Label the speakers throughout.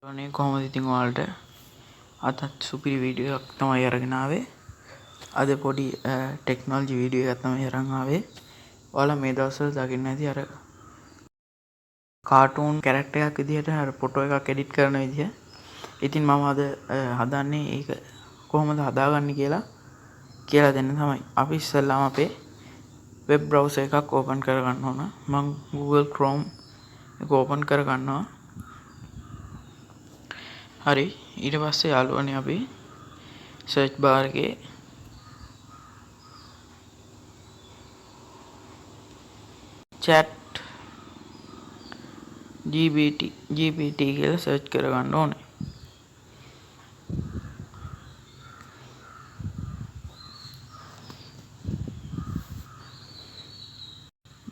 Speaker 1: අනේ කොහොමද ඉතින් ඔයාලට අදත් සුපිරි වීඩියෝ එකක් තමයි අරගෙන ආවේ. අද පොඩි ටෙක්නොලොජි වීඩියෝ එකක් තමයි අරන් ආවේ. ඔයාලා මේ දවස්වල දකින්න ඇති අර කාටූන් කැරක්ටර් එකක් විදිහට අර ෆොටෝ එකක් එඩිට් කරන විදිහ. ඉතින් මම අද හදන්නේ ඒක කොහොමද හදාගන්නේ කියලා දෙන්න තමයි. අපි ඉස්සෙල්ලාම අපේ වෙබ් බ්‍රවුසර් එකක් ඕපන් කරගන්න ඕන. මම Google Chrome එක ඕපන් කරගන්නවා. හරි, ඊට පස්සේ යාළුවනේ අපි සර්ච් බාර් එකේ chat GPT කියලා සර්ච් කරගන්න ඕනේ.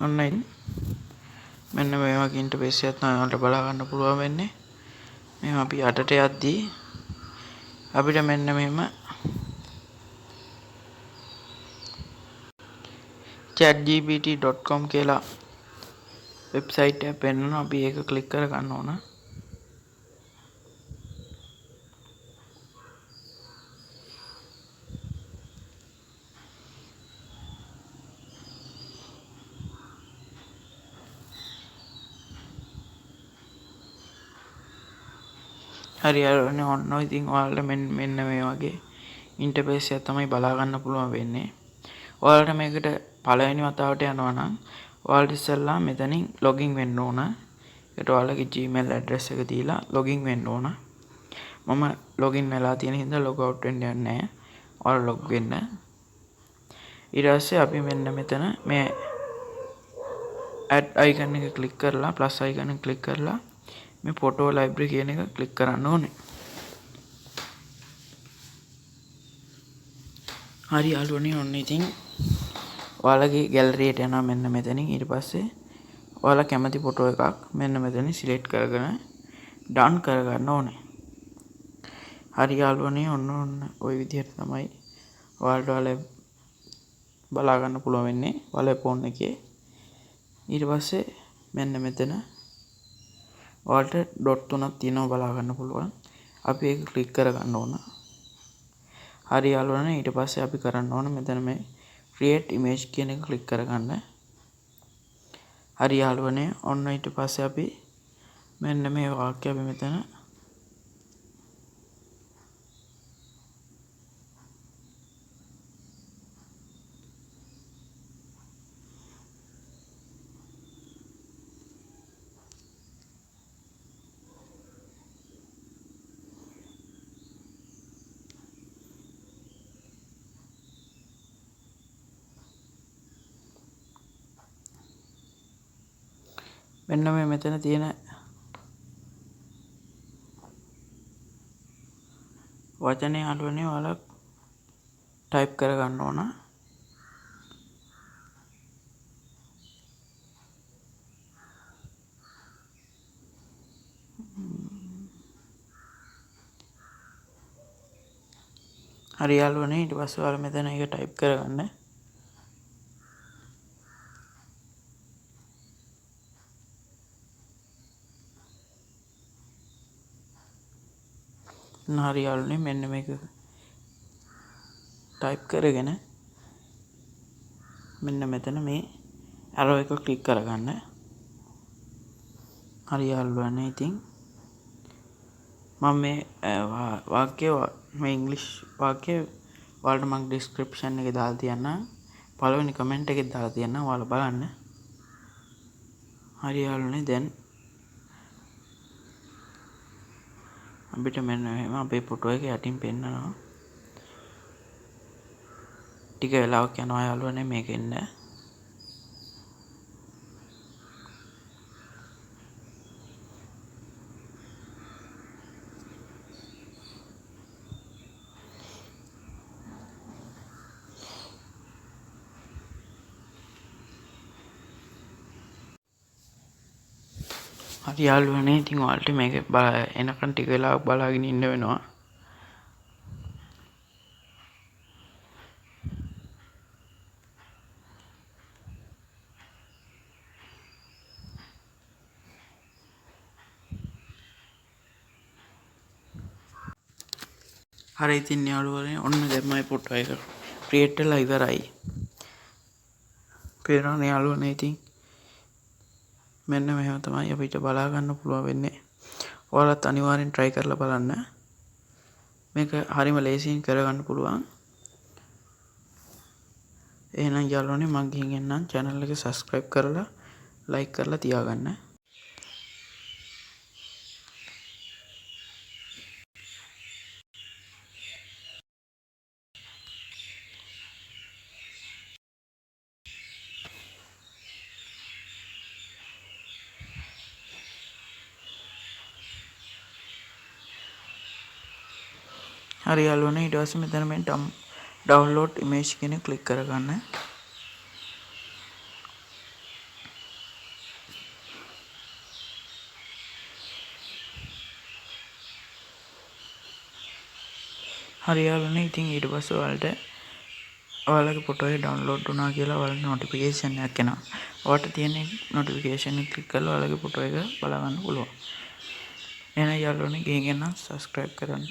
Speaker 1: ඔන්න ඉතින් මෙන්න මේ වගේ ඉන්ටර්ෆේස් එකක් තමයි ඔයාලට බලා ගන්න පුළුවන් වෙන්නේ. මෙහෙම අපි යටට යද්දී අපිට මෙන්න මෙහෙම chatgpt.com කියලා වෙබ්සයිට් එක පෙන්වනවා. අපි ඒක ක්ලික් කර ගන්න ඕන. හරි යාළුවනේ, ඔන්න ඉතින් ඔයාලට මෙන්න මේ වගේ ඉන්ටර්ෆේස් එකක් තමයි බලා ගන්න පුළුවන් වෙන්නේ. ඔයාලට මේකට පළවෙනි වතාවට යනවා නම් ඔයාලට ඉස්සෙල්ලා මෙතනින් ලොගින් වෙන්න ඕන. ඒකට ඔයාලගේ Gmail address එක දීලා ලොගින් වෙන්න ඕන. මම ලොගින් වෙලා තියෙන හින්දා ලොග් අවුට් වෙන්න යන්නේ නැහැ. ඔයාලා ලොග් වෙන්න. ඊට පස්සේ අපි මෙන්න මෙතන මේ add icon එක ක්ලික් කරලා plus icon එක ක්ලික් කරලා මේ photo library කියන එක ක්ලික් කරන්න ඕනේ. හරි යාළුවනේ, ඔන්න ඉතින් ඔයාලගේ ගැලරියට යනවා මෙන්න මෙතනින්. ඊට පස්සේ ඔයාලා කැමති ෆොටෝ එකක් මෙන්න මෙතනින් සිලෙක්ට් කරගෙන ඩන් කරගන්න ඕනේ. හරි යාළුවනේ, ඔන්න ওই විදිහට තමයි ඔයාලට බලා ගන්න පුළුවන් වෙන්නේ ඔයාලගේ ෆෝන් එකේ. ඊට පස්සේ මෙන්න මෙතන ඔයාලට ඩොට් තුනක් තියෙනවා බලා ගන්න පුළුවන්. අපි ඒක ක්ලික් කරගන්න ඕන. හරි යාළුවනේ, ඊට පස්සේ අපි කරන්න ඕන මෙතන මේ create image කියන එක ක්ලික් කරගන්න. හරි යාළුවනේ, ඔන්න ඊට පස්සේ අපි මෙන්න මේ වාක්‍යය අපි මෙතන මෙන්න මේ මෙතන තියෙන වචනේ යාළුවනේ ඔයාලා ටයිප් කරගන්න ඕන. හරි යාළුවනේ, ඊට පස්සේ ඔයාලා මෙතන ඒක ටයිප් කරගන්න. හරි යාළුවනේ, මෙන්න මේක ටයිප් කරගෙන මෙන්න මෙතන මේ ඇරෝ එක ක්ලික් කරගන්න. හරි යාළුවනේ, ඉතින් මම මේ වාක්‍ය මේ ඉංග්‍රීසි වාක්‍ය ඔයාලට මම ඩිස්ක්‍රිප්ෂන් එකේ දාලා තියන්නම්. පළවෙනි කමෙන්ට් එකේ දාලා තියන්නම්. ඔයාලා බලන්න. හරි යාළුවනේ, දැන් අපිට මෙන්න මෙහෙම අපේ ෆොටෝ එක යටින් පෙන්නනවා. ටික වෙලාවක් යනවා යාළුවනේ මේක එන්න. හරි යාළුවනේ, ඉතින් ඔයාලට මේක එනකන් ටික වෙලාවක් බලාගෙන ඉන්න වෙනවා. හරි ඉතින් යාළුවනේ ඔන්න දැම්මයි ෆොටෝ එක ක්‍රියේට් වෙලා ඉවරයි. පේනවනේ යාළුවනේ ඉතින් මෙන්න මෙහෙම තමයි අපිට බලා ගන්න පුළුවන් වෙන්නේ. ඔයාලත් අනිවාර්යෙන් try කරලා බලන්න. මේක හරිම ලේසියෙන් කරගන්න පුළුවන්. එහෙනම් යාළුවනේ මම ගිහින් එන්නම්. channel එක subscribe කරලා like කරලා තියාගන්න. හරි යාළුවනේ ඊට පස්සේ මෙතන මේ download image කියන ක්ලික් කරගන්න. හරි යාළුවනේ ඉතින් ඊට පස්සේ ඔයාලගේ ෆොටෝ එක download වුණා කියලා ඔයාලට notification එකක් එනවා. ඔයාලට තියෙන notification එක ක්ලික් කරලා ඔයාලගේ ෆොටෝ එක බලා ගන්න පුළුවන්. එහෙනම් යාළුවනේ ගිහින් එන්න subscribe කරන්න.